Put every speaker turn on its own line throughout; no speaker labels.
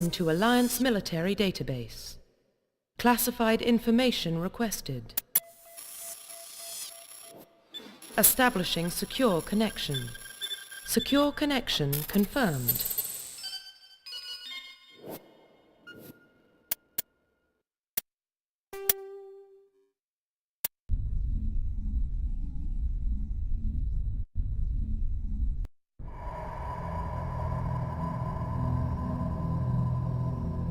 To Alliance military database. Classified information requested. Establishing secure connection. Secure connection confirmed.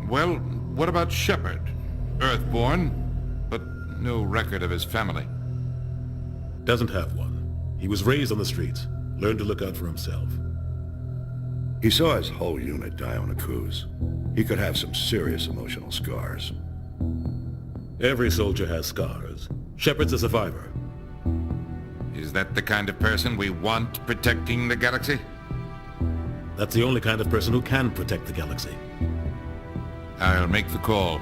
Well, what about Shepard? Earthborn, but no record of his family.
Doesn't have one. He was raised on the streets. Learned to look out for himself.
He saw his whole unit die on a cruise. He could have some serious emotional scars.
Every soldier has scars. Shepard's a survivor.
Is that the kind of person we want protecting the galaxy?
That's the only kind of person who can protect the galaxy.
I'll make the call.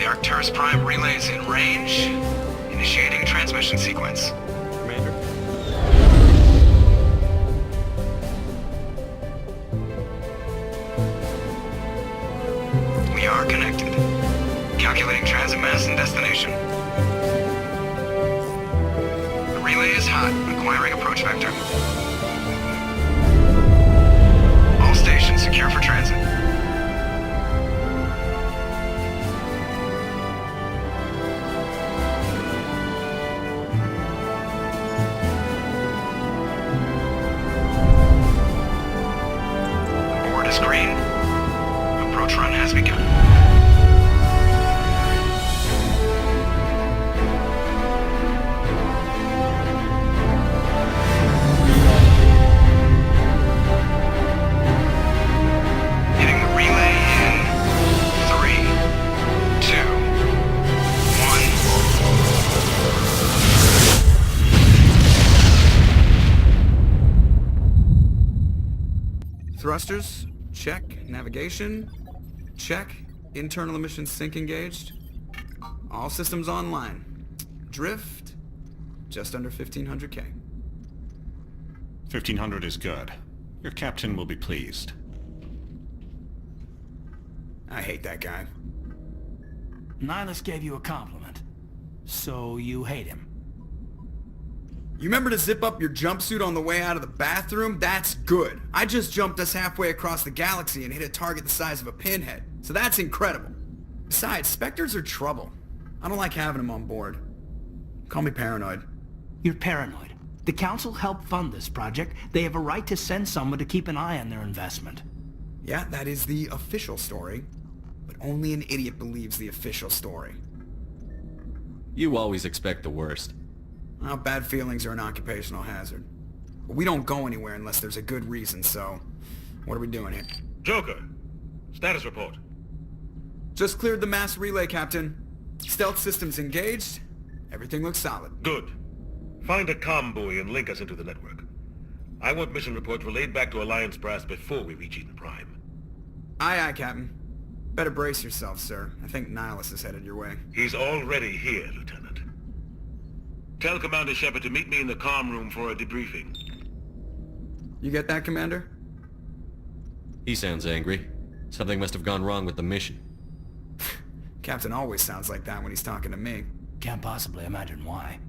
Arcturus Prime relays in range. Initiating transmission sequence.
Commander?
We are connected. Calculating transit mass and destination. The relay is hot. Acquiring approach vector. All stations secure for transit. Green. Approach run has begun. Hitting the relay in 3, 2, 1. Thrusters. Check. Navigation. Check. Internal emission sync engaged. All systems online. Drift. Just under 1500K.
1500 is good. Your captain will be pleased.
I hate that guy.
Nihilus gave you a compliment. So you hate him.
You remember to zip up your jumpsuit on the way out of the bathroom? That's good. I just jumped us halfway across the galaxy and hit a target the size of a pinhead. So that's incredible. Besides, Spectres are trouble. I don't like having them on board. Call me paranoid.
You're paranoid. The Council helped fund this project. They have a right to send someone to keep an eye on their investment.
Yeah, that is the official story. But only an idiot believes the official story.
You always expect the worst.
Well, bad feelings are an occupational hazard. But we don't go anywhere unless there's a good reason, so... What are we doing here?
Joker, status report.
Just cleared the mass relay, Captain. Stealth systems engaged. Everything looks solid.
Good. Find a comm buoy and link us into the network. I want mission reports relayed back to Alliance Brass before we reach Eden Prime.
Aye, aye, Captain. Better brace yourself, sir. I think Nihilus is headed your way.
He's already here, Lieutenant. Tell Commander Shepard to meet me in the comm room for a debriefing.
You get that, Commander?
He sounds angry. Something must have gone wrong with the mission.
Captain always sounds like that when he's talking to me.
Can't possibly imagine why.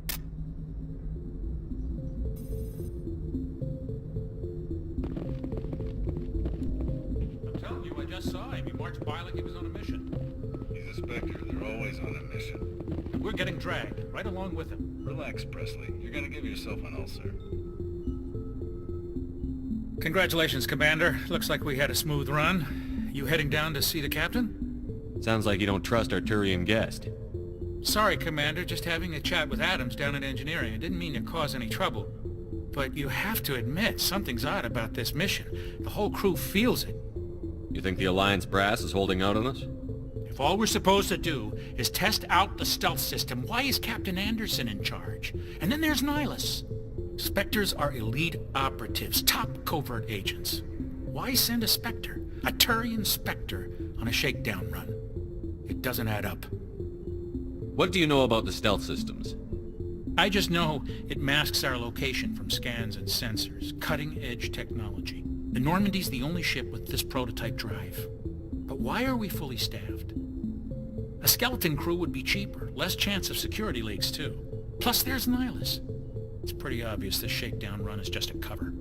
I'm telling you, I just saw him. He marched by like he was on a mission.
He's a Spectre. They're always on a mission.
And we're getting dragged, right along with him.
Relax, Presley. You're gonna give yourself an ulcer.
Congratulations, Commander. Looks like we had a smooth run. You heading down to see the captain?
Sounds like you don't trust our Turian guest.
Sorry, Commander. Just having a chat with Adams down at engineering. I didn't mean to cause any trouble. But you have to admit, something's odd about this mission. The whole crew feels it.
You think the Alliance brass is holding out on us?
If all we're supposed to do is test out the stealth system, why is Captain Anderson in charge? And then there's Nihilus. Spectres are elite operatives, top covert agents. Why send a Spectre, a Turian Spectre, on a shakedown run? It doesn't add up.
What do you know about the stealth systems?
I just know it masks our location from scans and sensors. Cutting-edge technology. The Normandy's the only ship with this prototype drive. But why are we fully staffed? A skeleton crew would be cheaper, less chance of security leaks too. Plus there's Nihilus. It's pretty obvious this shakedown run is just a cover.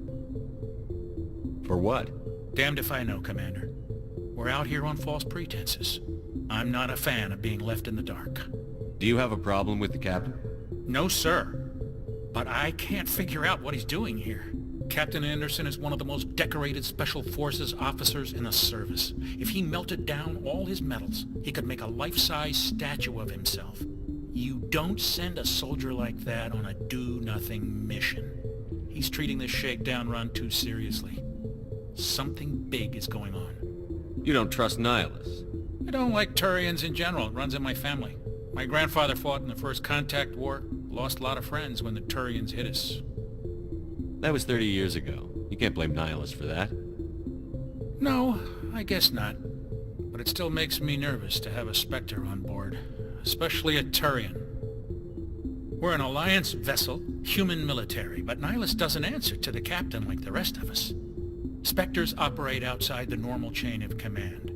For what?
Damned if I know, Commander. We're out here on false pretenses. I'm not a fan of being left in the dark.
Do you have a problem with the captain?
No, sir. But I can't figure out what he's doing here. Captain Anderson is one of the most decorated Special Forces officers in the service. If he melted down all his medals, he could make a life-size statue of himself. You don't send a soldier like that on a do-nothing mission. He's treating this shakedown run too seriously. Something big is going on.
You don't trust Nihilus?
I don't like Turians in general. It runs in my family. My grandfather fought in the First Contact War. Lost a lot of friends when the Turians hit us.
That was 30 years ago. You can't blame Nihilus for that.
No, I guess not. But it still makes me nervous to have a Spectre on board. Especially a Turian. We're an Alliance vessel, human military, but Nihilus doesn't answer to the captain like the rest of us. Spectres operate outside the normal chain of command.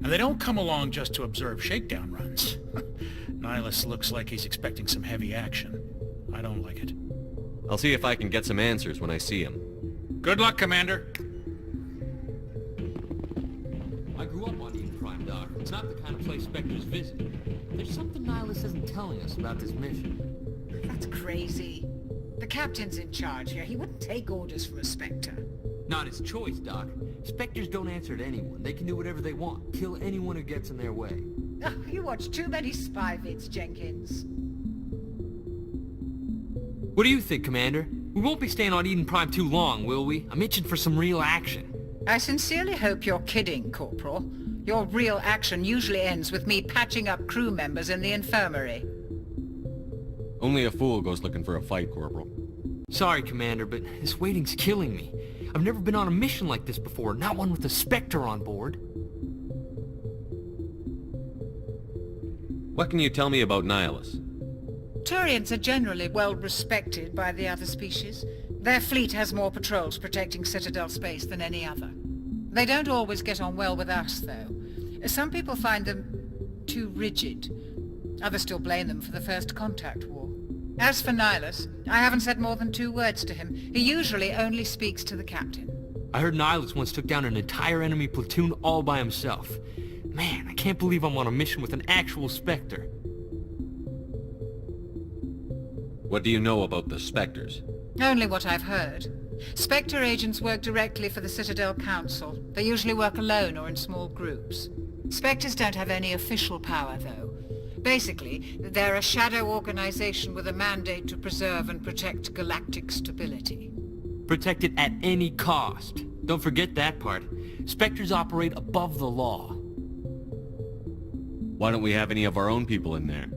And they don't come along just to observe shakedown runs. Nihilus looks like he's expecting some heavy action. I don't like it.
I'll see if I can get some answers when I see him.
Good luck, Commander.
I grew up on Eden Prime, Doc. It's not the kind of place Spectres visit. There's something Nihilus isn't telling us about this mission.
That's crazy. The captain's in charge here. He wouldn't take orders from a Spectre.
Not his choice, Doc. Spectres don't answer to anyone. They can do whatever they want. Kill anyone who gets in their way.
Oh, you watch too many spy vids, Jenkins.
What do you think, Commander? We won't be staying on Eden Prime too long, will we? I'm itching for some real action.
I sincerely hope you're kidding, Corporal. Your real action usually ends with me patching up crew members in the infirmary.
Only a fool goes looking for a fight, Corporal.
Sorry, Commander, but this waiting's killing me. I've never been on a mission like this before, not one with a Spectre on board.
What can you tell me about Nihilus?
Turians are generally well respected by the other species. Their fleet has more patrols protecting Citadel space than any other. They don't always get on well with us, though. Some people find them too rigid. Others still blame them for the First Contact War. As for Nihilus, I haven't said more than 2 words to him. He usually only speaks to the captain.
I heard Nihilus once took down an entire enemy platoon all by himself. Man, I can't believe I'm on a mission with an actual Spectre.
What do you know about the Spectres?
Only what I've heard. Spectre agents work directly for the Citadel Council. They usually work alone or in small groups. Spectres don't have any official power, though. Basically, they're a shadow organization with a mandate to preserve and protect galactic stability.
Protect it at any cost. Don't forget that part. Spectres operate above the law.
Why don't we have any of our own people in there?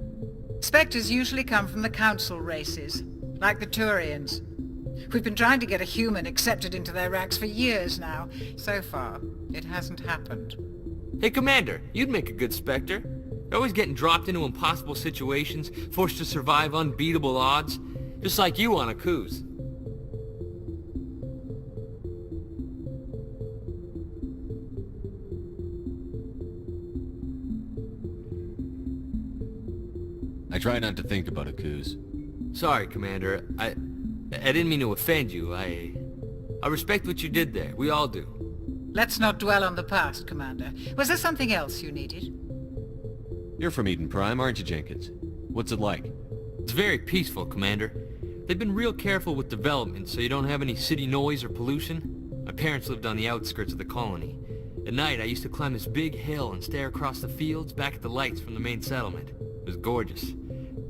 Spectres usually come from the Council races, like the Turians. We've been trying to get a human accepted into their ranks for years now. So far, it hasn't happened.
Hey, Commander, you'd make a good Spectre. You're always getting dropped into impossible situations, forced to survive unbeatable odds. Just like you on Akuz.
I try not to think about Akuz.
Sorry, Commander. I didn't mean to offend you. I respect what you did there. We all do.
Let's not dwell on the past, Commander. Was there something else you needed?
You're from Eden Prime, aren't you, Jenkins? What's it like?
It's very peaceful, Commander. They've been real careful with development, so you don't have any city noise or pollution. My parents lived on the outskirts of the colony. At night, I used to climb this big hill and stare across the fields back at the lights from the main settlement. It was gorgeous.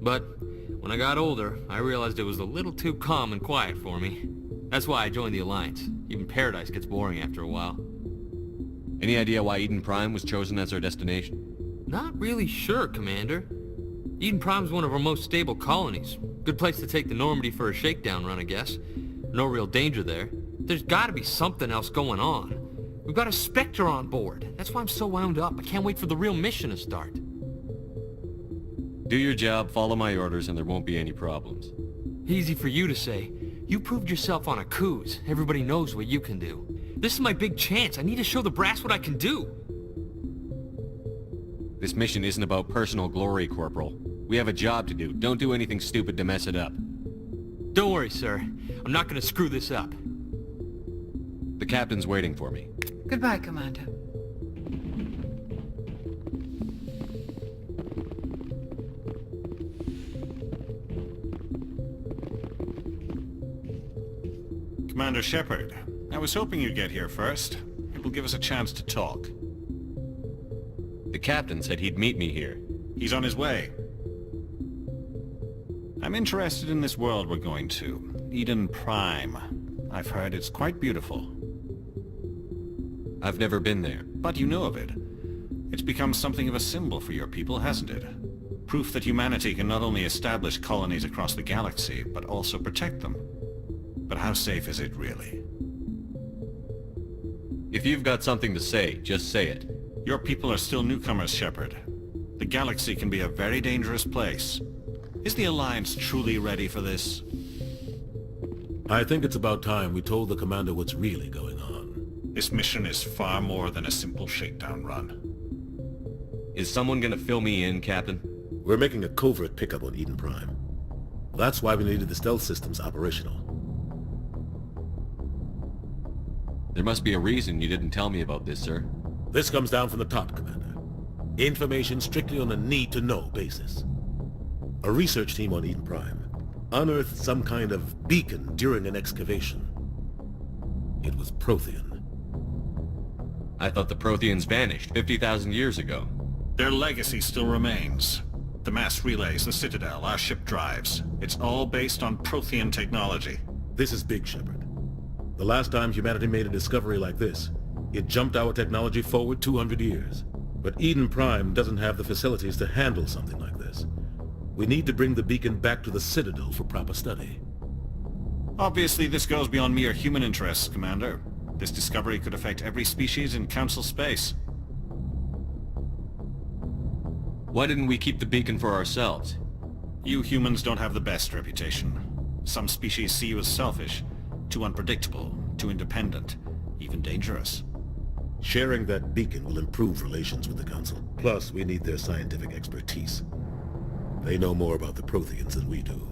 But when I got older, I realized it was a little too calm and quiet for me. That's why I joined the Alliance. Even Paradise gets boring after a while.
Any idea why Eden Prime was chosen as our destination?
Not really sure, Commander. Eden Prime's one of our most stable colonies. Good place to take the Normandy for a shakedown run, I guess. No real danger there. There's gotta be something else going on. We've got a Spectre on board. That's why I'm so wound up. I can't wait for the real mission to start.
Do your job, follow my orders, and there won't be any problems.
Easy for you to say. You proved yourself on Akuz. Everybody knows what you can do. This is my big chance. I need to show the brass what I can do.
This mission isn't about personal glory, Corporal. We have a job to do. Don't do anything stupid to mess it up.
Don't worry, sir. I'm not gonna screw this up.
The captain's waiting for me.
Goodbye, Commander.
Commander Shepard, I was hoping you'd get here first. It will give us a chance to talk.
The captain said he'd meet me here.
He's on his way. I'm interested in this world we're going to, Eden Prime. I've heard it's quite beautiful.
I've never been there.
But you know of it. It's become something of a symbol for your people, hasn't it? Proof that humanity can not only establish colonies across the galaxy, but also protect them. But how safe is it really?
If you've got something to say, just say it.
Your people are still newcomers, Shepard. The galaxy can be a very dangerous place. Is the Alliance truly ready for this?
I think it's about time we told the Commander what's really going on.
This mission is far more than a simple shakedown run.
Is someone gonna fill me in, Captain?
We're making a covert pickup on Eden Prime. That's why we needed the stealth systems operational.
There must be a reason you didn't tell me about this, sir.
This comes down from the top, Commander. Information strictly on a need-to-know basis. A research team on Eden Prime unearthed some kind of beacon during an excavation. It was Prothean.
I thought the Protheans vanished 50,000 years ago.
Their legacy still remains. The mass relays, the Citadel, our ship drives. It's all based on Prothean technology.
This is big, Shepard. The last time humanity made a discovery like this, it jumped our technology forward 200 years. But Eden Prime doesn't have the facilities to handle something like this. We need to bring the beacon back to the Citadel for proper study.
Obviously, this goes beyond mere human interests, Commander. This discovery could affect every species in Council space.
Why didn't we keep the beacon for ourselves?
You humans don't have the best reputation. Some species see you as selfish, too unpredictable, too independent, even dangerous.
Sharing that beacon will improve relations with the Council. Plus, we need their scientific expertise. They know more about the Protheans than we do.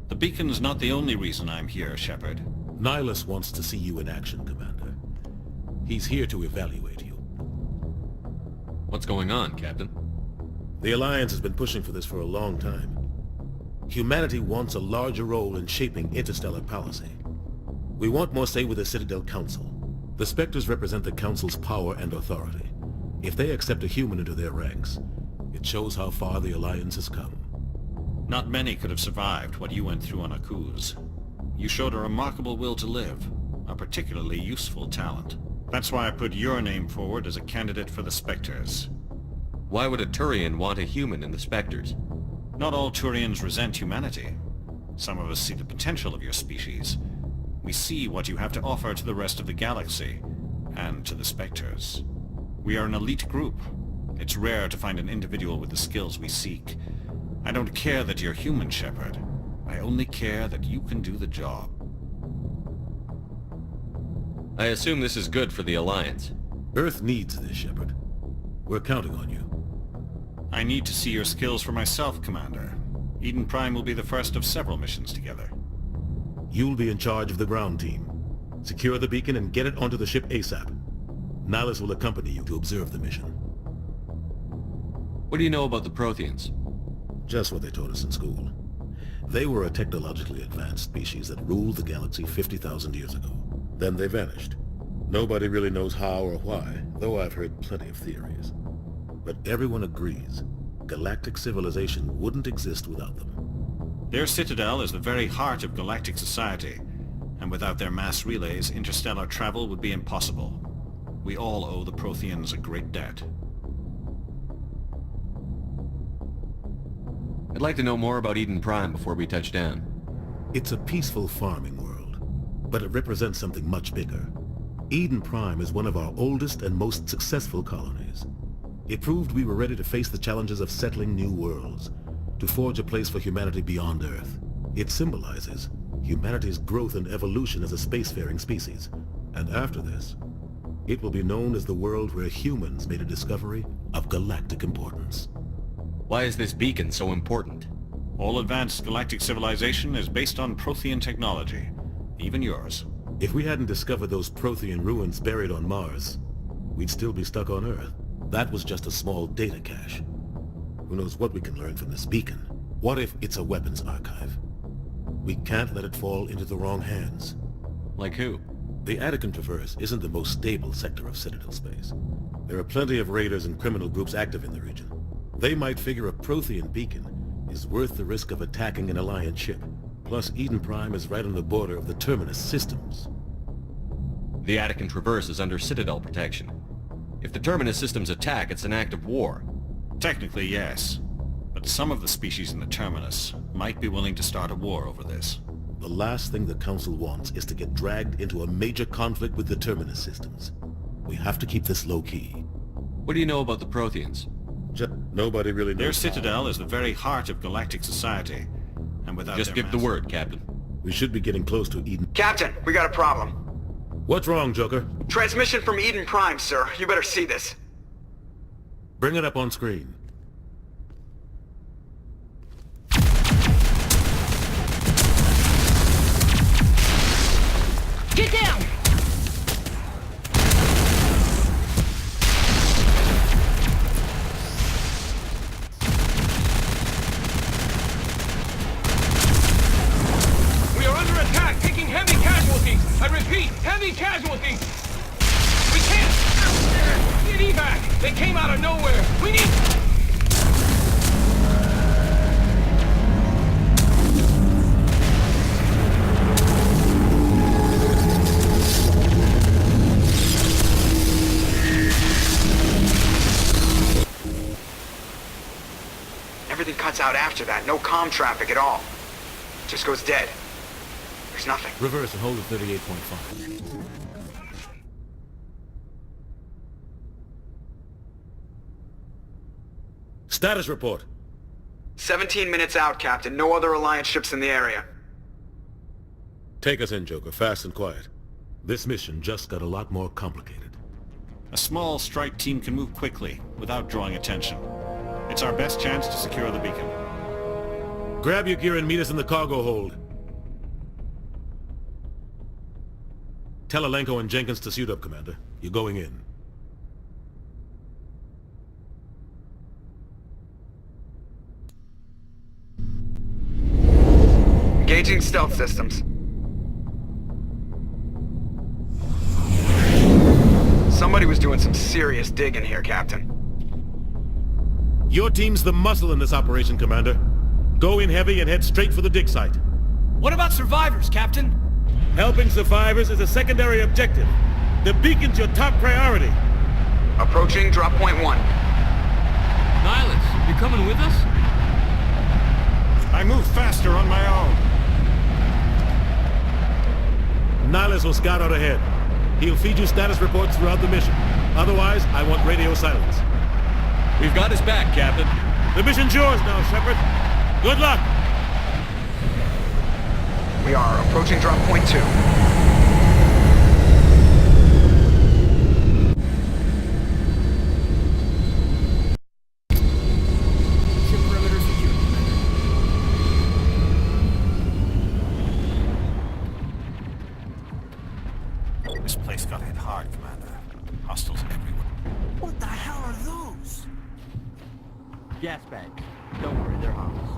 The beacon's not the only reason I'm here, Shepard.
Nihilus wants to see you in action, Commander. He's here to evaluate you.
What's going on, Captain?
The Alliance has been pushing for this for a long time. Humanity wants a larger role in shaping interstellar policy. We want more say with the Citadel Council. The Spectres represent the Council's power and authority. If they accept a human into their ranks, it shows how far the Alliance has come.
Not many could have survived what you went through on Akuz. You showed a remarkable will to live, a particularly useful talent. That's why I put your name forward as a candidate for the Spectres.
Why would a Turian want a human in the Spectres?
Not all Turians resent humanity. Some of us see the potential of your species. We see what you have to offer to the rest of the galaxy, and to the Spectres. We are an elite group. It's rare to find an individual with the skills we seek. I don't care that you're human, Shepard. I only care that you can do the job.
I assume this is good for the Alliance.
Earth needs this, Shepard. We're counting on you.
I need to see your skills for myself, Commander. Eden Prime will be the first of several missions together.
You'll be in charge of the ground team. Secure the beacon and get it onto the ship ASAP. Nihilus will accompany you to observe the mission.
What do you know about the Protheans?
Just what they taught us in school. They were a technologically advanced species that ruled the galaxy 50,000 years ago. Then they vanished. Nobody really knows how or why, though I've heard plenty of theories. But everyone agrees, galactic civilization wouldn't exist without them.
Their citadel is the very heart of galactic society, And without their mass relays, interstellar travel would be impossible. We all owe the Protheans a great debt.
I'd like to know more about Eden Prime before we touch down.
It's a peaceful farming world, but it represents something much bigger. Eden Prime is one of our oldest and most successful colonies. It proved we were ready to face the challenges of settling new worlds, to forge a place for humanity beyond Earth. It symbolizes humanity's growth and evolution as a spacefaring species. And after this, it will be known as the world where humans made a discovery of galactic importance.
Why is this beacon so important?
All advanced galactic civilization is based on Prothean technology, even yours.
If we hadn't discovered those Prothean ruins buried on Mars, we'd still be stuck on Earth. That was just a small data cache. Who knows what we can learn from this beacon? What if it's a weapons archive? We can't let it fall into the wrong hands.
Like who?
The Attican Traverse isn't the most stable sector of Citadel space. There are plenty of raiders and criminal groups active in the region. They might figure a Prothean beacon is worth the risk of attacking an Alliance ship. Plus, Eden Prime is right on the border of the Terminus systems.
The Attican Traverse is under Citadel protection. If the Terminus systems attack, it's an act of war.
Technically, yes. But some of the species in the Terminus might be willing to start a war over this.
The last thing the Council wants is to get dragged into a major conflict with the Terminus systems. We have to keep this low-key.
What do you know about the Protheans?
Nobody really knows.
Their citadel is the very heart of galactic society, and without
Just give the word, Captain.
We should be getting close to Eden.
Captain, we got a problem.
What's wrong, Joker?
Transmission from Eden Prime, sir. You better see this.
Bring it up on screen.
Get down!
We are under attack, taking heavy casualties. I repeat, heavy casualties. We can't get evac. They came out of nowhere. We need...
Everything cuts out after that. No comm traffic at all. Just goes dead. There's nothing.
Reverse and hold at 38.5. Status report.
17 minutes out, Captain. No other Alliance ships in the area.
Take us in, Joker. Fast and quiet. This mission just got a lot more complicated.
A small strike team can move quickly, without drawing attention. It's our best chance to secure the beacon.
Grab your gear and meet us in the cargo hold. Tell Alenko and Jenkins to suit up, Commander. You're going in.
Engaging stealth systems. Somebody was doing some serious digging here, Captain.
Your team's the muscle in this operation, Commander. Go in heavy and head straight for the dig site.
What about survivors, Captain?
Helping survivors is a secondary objective. The beacon's your top priority.
Approaching drop point 1.
Nihilus, you coming with us?
I move faster on my own.
Nihilus will scout out ahead. He'll feed you status reports throughout the mission. Otherwise, I want radio silence.
We've got his back, Captain.
The mission's yours now, Shepard. Good luck!
We are approaching drop point 2.
Ship perimeter secure, Commander.
This place got hit hard, Commander. Hostiles everywhere.
What the hell are those?
Gas bags. Don't worry, they're harmless.